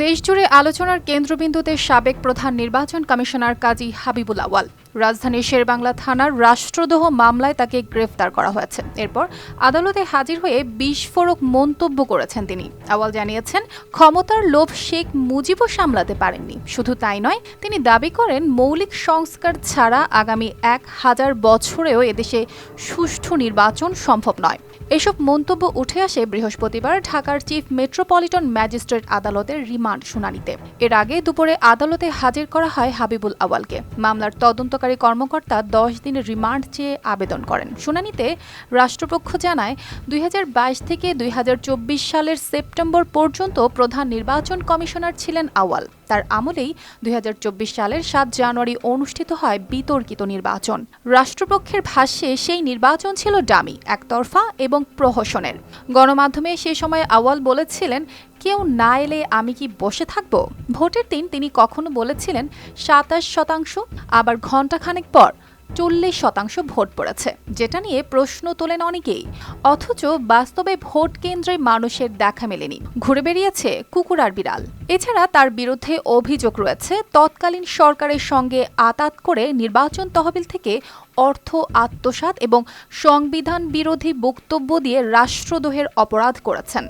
দেশজুড়ে আলোচনার কেন্দ্রবিন্দুতে সাবেক প্রধান নির্বাচন কমিশনার কাজী হাবিবুল আউয়াল। রাজধানীর শেরেবাংলা থানার রাষ্ট্রদ্রোহ মামলায় তাকে গ্রেফতার করা হয়েছে। এরপর আদালতে হাজির হয়ে বিস্ফোরক মন্তব্য করেছেন তিনি। আউয়াল জানিয়েছেন, ক্ষমতার লোভ শেখ মুজিবও সামলাতে পারেননি। শুধু তাই নয়, তিনি দাবি করেন মৌলিক সংস্কার ছাড়া আগামী 1000 বছরেও এদেশে সুষ্ঠু নির্বাচন সম্ভব নয়। এসব মন্তব্য উঠে আসে বৃহস্পতিবার ঢাকার চিফ মেট্রোপলিটন ম্যাজিস্ট্রেট আদালতের রিমান্ড শুনানিতে। এর আগে দুপুরে আদালতে হাজির করা হয় হাবিবুল আউয়ালকে। মামলার তদন্তকারী কর্মকর্তা 10 দিনের রিমান্ড চেয়ে আবেদন করেন। শুনানিতে রাষ্ট্রপক্ষ জানায়, 2022 থেকে 2024 সালের সেপ্টেম্বর পর্যন্ত প্রধান নির্বাচন কমিশনার ছিলেন আউয়াল। তার আমলেই 2024 সালের 7 জানুয়ারি অনুষ্ঠিত হয় বিতর্কিত নির্বাচন। রাষ্ট্রপক্ষের ভাষ্যে সেই নির্বাচন ছিল ডামি, একতরফা এবং প্রহসনের। গণমাধ্যমে সে সময় আউয়াল বলেছিলেন, কেউ না এলে আমি কি বসে থাকব? ভোটের দিন তিনি কখনো বলেছিলেন 27%, আবার ঘণ্টাখানেক পর 40% ভোট পড়েছে, যেটা নিয়ে প্রশ্ন তোলেন অনেকেই। অথচ বাস্তবে ভোট কেন্দ্রে মানুষের দেখা মেলেনি, ঘুরে বেরিয়েছে কুকুর আর বিড়াল। এছাড়া তার বিরুদ্ধে অভিযোগ রয়েছে তৎকালীন সরকারের সঙ্গে আঁতাত করে নির্বাচন তহবিল থেকে অর্থ আত্মসাৎ এবং সংবিধান বিরোধী বক্তব্য দিয়ে রাষ্ট্রদ্রোহের অপরাধ করেছেন।